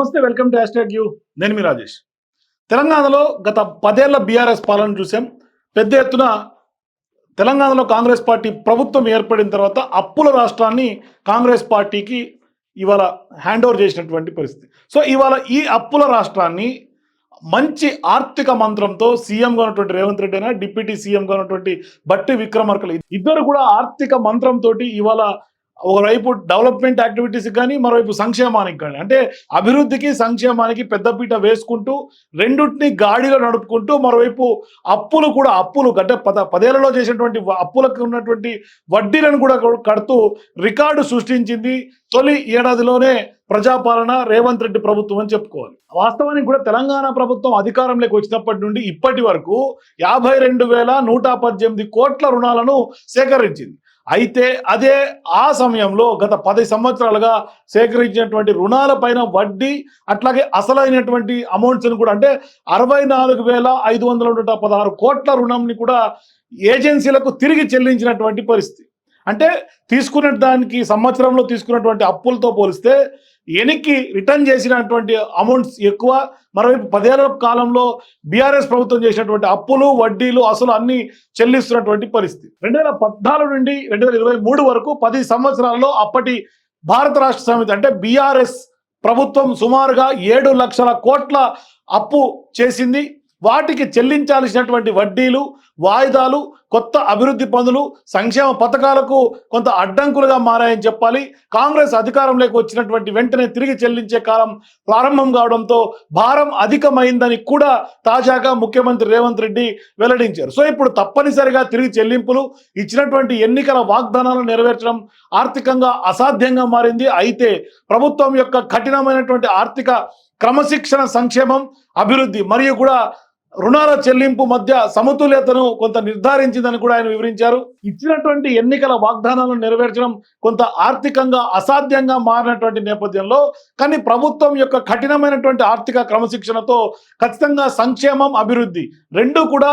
నమస్తే, welcome to hashtag you. నేను మీ రాజేష్. తెలంగాణలో గత 10 ఏళ్ల బీఆర్ఎస్ పాలన చూసాం. పెద్ద ఎత్తున తెలంగాణలో కాంగ్రెస్ పార్టీ ప్రభుత్వం ఏర్పడిన తర్వాత అప్పుల రాష్ట్రాన్ని కాంగ్రెస్ పార్టీకి ఇవాళ హ్యాండ్ ఓవర్ చేసినటువంటి పరిస్థితి. సో ఇవాళ ఈ అప్పుల రాష్ట్రాన్ని మంచి ఆర్థిక మంత్రంతో సీఎంగా ఉన్నటువంటి రేవంత్ రెడ్డి అయినా, డిప్యూటీ సీఎంగా ఉన్నటువంటి బట్టి విక్రమార్కలు ఇద్దరు కూడా ఆర్థిక మంత్రంతో ఇవాళ ఒకవైపు డెవలప్మెంట్ యాక్టివిటీస్ కానీ, మరోవైపు సంక్షేమానికి కానీ, అంటే అభివృద్ధికి సంక్షేమానికి పెద్దపీట వేసుకుంటూ రెండుటిని గాడిలో నడుపుకుంటూ, మరోవైపు అప్పులు అంటే 10 ఏళ్లలో చేసినటువంటి అప్పులకు ఉన్నటువంటి వడ్డీలను కూడా కడుతూ రికార్డు సృష్టించింది తొలి ఏడాదిలోనే ప్రజాపాలన రేవంత్ రెడ్డి ప్రభుత్వం అని చెప్పుకోవాలి. వాస్తవానికి కూడా తెలంగాణ ప్రభుత్వం అధికారంలోకి వచ్చినప్పటి నుండి ఇప్పటి వరకు 52,118 కోట్ల రుణాలను సేకరించింది. అయితే అదే ఆ సమయంలో గత 10 సంవత్సరాలుగా సేకరించినటువంటి రుణాల పైన వడ్డీ, అట్లాగే అసలైనటువంటి అమౌంట్స్ని కూడా, అంటే 64,516 కోట్ల రుణంని కూడా ఏజెన్సీలకు తిరిగి చెల్లించినటువంటి పరిస్థితి. అంటే తీసుకున్న దానికి సంవత్సరంలో తీసుకున్నటువంటి అప్పులతో పోలిస్తే ఎనికి రిటర్న్ చేసినటువంటి అమౌంట్స్ ఎక్కువ. మరోవైపు 10 ఏళ్ల కాలంలో బీఆర్ఎస్ ప్రభుత్వం చేసినటువంటి అప్పులు, వడ్డీలు, అసలు అన్ని చెల్లిస్తున్నటువంటి పరిస్థితి. 2014 నుండి 2023 వరకు 10 సంవత్సరాల్లో అప్పటి భారత రాష్ట్ర సమితి అంటే బీఆర్ఎస్ ప్రభుత్వం సుమారుగా 7 లక్షల కోట్ల అప్పు చేసింది. వాటికి చెల్లించాల్సినటువంటి వడ్డీలు, వాయిదాలు, కొత్త అభివృద్ధి పనులు, సంక్షేమ పథకాలకు కొంత అడ్డంకులుగా మారాయని చెప్పాలి. కాంగ్రెస్ అధికారంలోకి వచ్చినటువంటి వెంటనే తిరిగి చెల్లించే కాలం ప్రారంభం కావడంతో భారం అధికమైందని కూడా తాజాగా ముఖ్యమంత్రి రేవంత్ రెడ్డి వెల్లడించారు. సో ఇప్పుడు తప్పనిసరిగా తిరిగి చెల్లింపులు, ఇచ్చినటువంటి ఎన్నికల వాగ్దానాలను నెరవేర్చడం ఆర్థికంగా అసాధ్యంగా మారింది. అయితే ప్రభుత్వం యొక్క కఠినమైనటువంటి ఆర్థిక క్రమశిక్షణ, సంక్షేమం, అభివృద్ధి మరియు కూడా రుణాల చెల్లింపు మధ్య సమతుల్యతను కొంత నిర్ధారించిందని కూడా ఆయన వివరించారు. ఇచ్చినటువంటి ఎన్నికల వాగ్దానాలను నెరవేర్చడం కొంత ఆర్థికంగా అసాధ్యంగా మారినటువంటి నేపథ్యంలో, కానీ ప్రభుత్వం యొక్క కఠినమైనటువంటి ఆర్థిక క్రమశిక్షణతో ఖచ్చితంగా సంక్షేమం, అభివృద్ధి రెండూ కూడా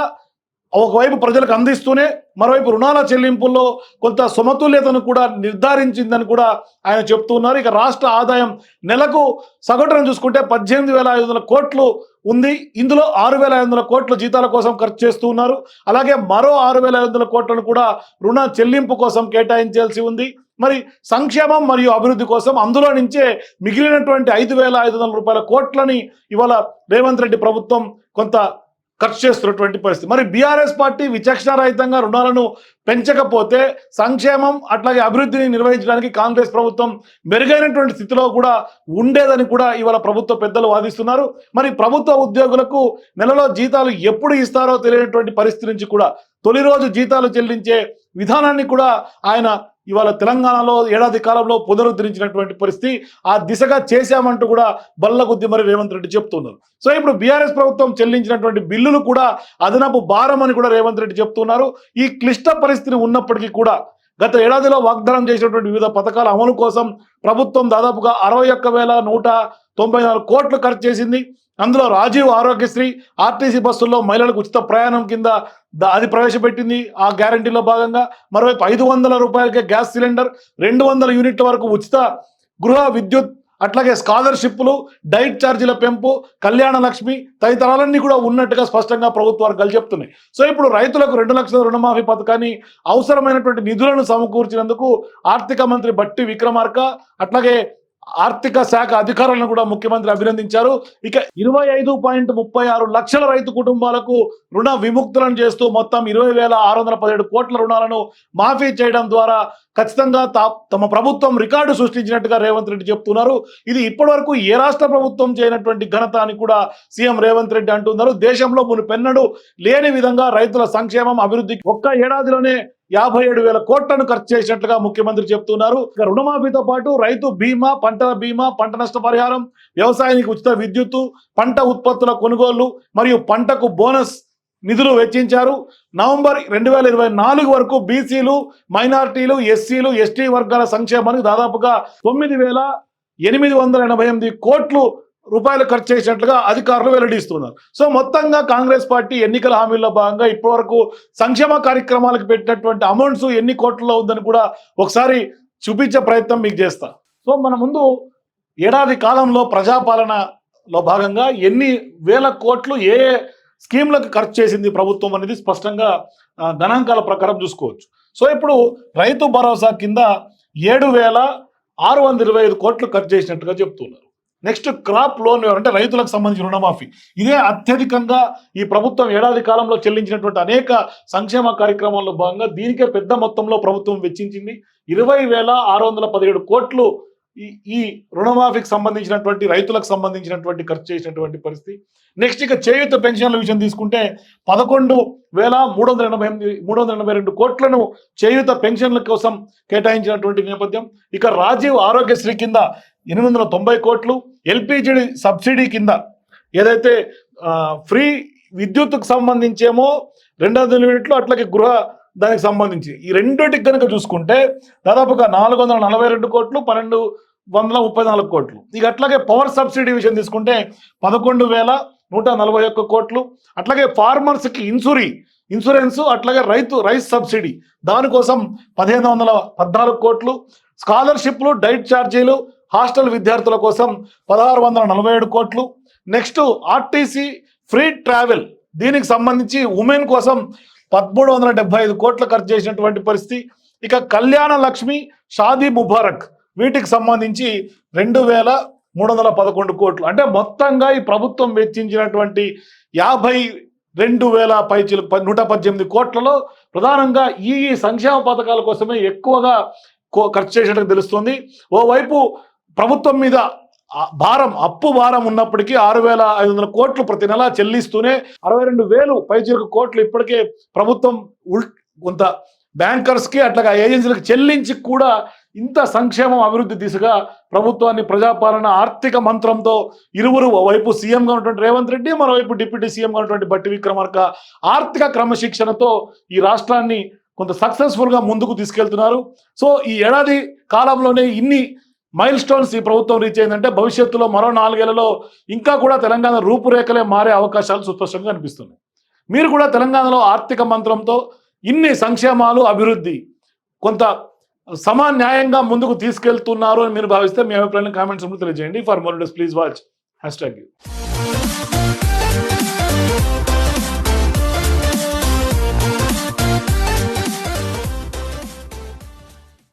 ఒకవైపు ప్రజలకు అందిస్తూనే మరోవైపు రుణాల చెల్లింపుల్లో కొంత సమతుల్యతను కూడా నిర్ధారించిందని కూడా ఆయన చెప్తున్నారు. ఇక రాష్ట్ర ఆదాయం నెలకు సగటును చూసుకుంటే 18,500 కోట్లు ఉంది. ఇందులో 6,500 కోట్ల జీతాల కోసం ఖర్చు చేస్తూ ఉన్నారు. అలాగే మరో 6,500 కోట్లను కూడా రుణ చెల్లింపు కోసం కేటాయించాల్సి ఉంది. మరి సంక్షేమం మరియు అభివృద్ధి కోసం అందులో నుంచే మిగిలినటువంటి 5,500 కోట్లని ఇవాళ రేవంత్ రెడ్డి ప్రభుత్వం కొంత ఖర్చు చేస్తున్నటువంటి పరిస్థితి. మరి బీఆర్ఎస్ పార్టీ విచక్షణారహితంగా రుణాలను పెంచకపోతే సంక్షేమం అట్లాగే అభివృద్ధిని నిర్వహించడానికి కాంగ్రెస్ ప్రభుత్వం మెరుగైనటువంటి స్థితిలో కూడా ఉండేదని కూడా ఇవాళ ప్రభుత్వ పెద్దలు వాదిస్తున్నారు. మరి ప్రభుత్వ ఉద్యోగులకు నెలలో జీతాలు ఎప్పుడు ఇస్తారో తెలియనటువంటి పరిస్థితి నుంచి కూడా తొలి రోజు జీతాలు చెల్లించే విధానాన్ని కూడా ఆయన ఇవాళ తెలంగాణలో ఏడాది కాలంలో పునరుద్ధరించినటువంటి పరిస్థితి. ఆ దిశగా చేశామంటూ కూడా బల్లగుద్ది మరి రేవంత్ రెడ్డి చెప్తున్నారు. సో ఇప్పుడు బీఆర్ఎస్ ప్రభుత్వం చెల్లించినటువంటి బిల్లులు కూడా అదనపు భారం అని కూడా రేవంత్ రెడ్డి చెప్తున్నారు. ఈ క్లిష్ట పరిస్థితి ఉన్నప్పటికీ కూడా గత ఏడాదిలో వాగ్దానం చేసినటువంటి వివిధ పథకాల అమలు కోసం ప్రభుత్వం దాదాపుగా 61,194 కోట్లు ఖర్చు చేసింది. అందులో రాజీవ్ ఆరోగ్యశ్రీ, ఆర్టీసీ బస్సుల్లో మహిళలకు ఉచిత ప్రయాణం కింద అది ప్రవేశపెట్టింది. ఆ గ్యారంటీలో భాగంగా మరోవైపు 500 రూపాయలకే గ్యాస్ సిలిండర్, 200 యూనిట్ల వరకు ఉచిత గృహ విద్యుత్, అట్లాగే స్కాలర్షిప్లు, డైట్ ఛార్జీల పెంపు, కళ్యాణ లక్ష్మి తదితరాలన్నీ కూడా ఉన్నట్టుగా స్పష్టంగా ప్రభుత్వ వర్గాలు చెప్తున్నాయి. సో ఇప్పుడు రైతులకు 2 లక్షల రుణమాఫీ పథకాన్ని అవసరమైనటువంటి నిధులను సమకూర్చినందుకు ఆర్థిక మంత్రి బట్టి విక్రమార్క అట్లాగే ఆర్థిక శాఖ అధికారులను కూడా ముఖ్యమంత్రి అభినందించారు. ఇక 25.36 లక్షల రైతు కుటుంబాలకు రుణ విముక్తులను చేస్తూ మొత్తం 20,617 కోట్ల రుణాలను మాఫీ చేయడం ద్వారా ఖచ్చితంగా తమ ప్రభుత్వం రికార్డు సృష్టించినట్టుగా రేవంత్ రెడ్డి చెప్తున్నారు. ఇది ఇప్పటివరకు ఏ రాష్ట్ర ప్రభుత్వం చేయనటువంటి ఘనత అని కూడా సీఎం రేవంత్ రెడ్డి అంటున్నారు. దేశంలో మునుపెన్నడూ లేని విధంగా రైతుల సంక్షేమం, అభివృద్ధికి ఒక్క ఏడాదిలోనే 57,000 కోట్లను ఖర్చు చేసినట్లుగా ముఖ్యమంత్రి చెప్తున్నారు. ఇక రుణమాఫీతో పాటు రైతు బీమా, పంటల బీమా, పంట నష్ట పరిహారం, వ్యవసాయానికి ఉచిత విద్యుత్తు, పంట ఉత్పత్తుల కొనుగోలు మరియు పంటకు బోనస్ నిధులు వెచ్చించారు. నవంబర్ 2024 వరకు బీసీలు, మైనారిటీలు, ఎస్సీలు, ఎస్టీ వర్గాల సంక్షేమానికి దాదాపుగా 9,888 కోట్లు రూపాయలు ఖర్చు చేసినట్లుగా అధికారులు వెల్లడిస్తున్నారు. సో మొత్తంగా కాంగ్రెస్ పార్టీ ఎన్నికల హామీల్లో భాగంగా ఇప్పటివరకు సంక్షేమ కార్యక్రమాలకు పెట్టినటువంటి అమౌంట్స్ ఎన్ని కోట్లలో ఉందని కూడా ఒకసారి చూపించే ప్రయత్నం మీకు చేస్తా. సో మన ముందు ఏడాది కాలంలో ప్రజాపాలనలో భాగంగా ఎన్ని వేల కోట్లు ఏ ఏ స్కీమ్లకు ఖర్చు చేసింది ప్రభుత్వం అనేది స్పష్టంగా గణాంకాల ప్రకారం చూసుకోవచ్చు. సో ఇప్పుడు రైతు భరోసా కింద 7,625 కోట్లు ఖర్చు చేసినట్టుగా చెప్తున్నారు. నెక్స్ట్ క్రాప్ లోన్ అంటే రైతులకు సంబంధించిన రుణమాఫీ, ఇదే అత్యధికంగా ఈ ప్రభుత్వం ఏడాది కాలంలో చెల్లించినటువంటి అనేక సంక్షేమ కార్యక్రమాల్లో భాగంగా దీనికే పెద్ద మొత్తంలో ప్రభుత్వం వెచ్చించింది. 20,617 కోట్లు ఈ రుణమాఫీకి సంబంధించినటువంటి రైతులకు సంబంధించినటువంటి ఖర్చు చేసినటువంటి పరిస్థితి. నెక్స్ట్ ఇక చేయూత పెన్షన్ల విషయం తీసుకుంటే 11,382 కోట్లను చేయూత పెన్షన్ల కోసం కేటాయించినటువంటి నేపథ్యం. ఇక రాజీవ్ ఆరోగ్యశ్రీ కింద 890 కోట్లు, ఎల్పిజి సబ్సిడీ కింద ఏదైతే ఫ్రీ విద్యుత్కు సంబంధించేమో 200 యూనిట్లు, అట్లాగే గృహ దానికి సంబంధించి ఈ రెండోటికి కనుక చూసుకుంటే దాదాపుగా 442 కోట్లు, 1,234 కోట్లు. ఇక అట్లాగే పవర్ సబ్సిడీ విషయం తీసుకుంటే 11,141 కోట్లు, అట్లాగే ఫార్మర్స్కి ఇన్సూరెన్స్, అట్లాగే రైస్ సబ్సిడీ దానికోసం 1,514 కోట్లు, స్కాలర్షిప్లు, డైట్ ఛార్జీలు, హాస్టల్ విద్యార్థుల కోసం 1,647 కోట్లు. నెక్స్ట్ ఆర్టీసీ ఫ్రీ ట్రావెల్ దీనికి సంబంధించి ఉమెన్ కోసం 1,375 కోట్లు ఖర్చు చేసినటువంటి పరిస్థితి. ఇక కళ్యాణ లక్ష్మి, షాదీ ముబారక్ వీటికి సంబంధించి 2,311 కోట్లు. అంటే మొత్తంగా ఈ ప్రభుత్వం వెచ్చించినటువంటి 52,000 పైచీలు 118 కోట్లలో ప్రధానంగా ఈ సంక్షేమ పథకాల కోసమే ఎక్కువగా ఖర్చు చేసినట్టు తెలుస్తుంది. ఓవైపు ప్రభుత్వం మీద అప్పు భారం ఉన్నప్పటికీ 6,500 కోట్లు ప్రతి నెల చెల్లిస్తూనే 62,000 పైచీలకు కోట్లు ఇప్పటికే ప్రభుత్వం కొంత బ్యాంకర్స్కి అట్లాగా ఏజెన్సీలకు చెల్లించి కూడా ఇంత సంక్షేమం అభివృద్ధి దిశగా ప్రభుత్వాన్ని ప్రజాపాలన ఆర్థిక మంత్రంతో ఇరువురు, ఓవైపు సీఎంగా ఉన్నటువంటి రేవంత్ రెడ్డి, మరోవైపు డిప్యూటీ సీఎంగా ఉన్నటువంటి బట్టి విక్రమార్క ఆర్థిక క్రమశిక్షణతో ఈ రాష్ట్రాన్ని కొంత సక్సెస్ఫుల్గా ముందుకు తీసుకెళ్తున్నారు. సో ఈ ఏడాది కాలంలోనే ఇన్ని మైల్ స్టోన్స్ ఈ ప్రభుత్వం రీచ్ అయిందంటే భవిష్యత్తులో మరో 4 ఏళ్లలో ఇంకా కూడా తెలంగాణ రూపురేఖలే మారే అవకాశాలు సుస్పష్టంగా కనిపిస్తున్నాయి. మీరు కూడా తెలంగాణలో ఆర్థిక మంత్రంతో ఇన్ని సంక్షేమాలు, అభివృద్ధి కొంత సమాన్యాయంగా ముందుకు తీసుకెళ్తున్నారు అని మీరు భావిస్తే మీ అభిప్రాయాన్ని కామెంట్స్ తెలియజేయండి. For more videos please watch #.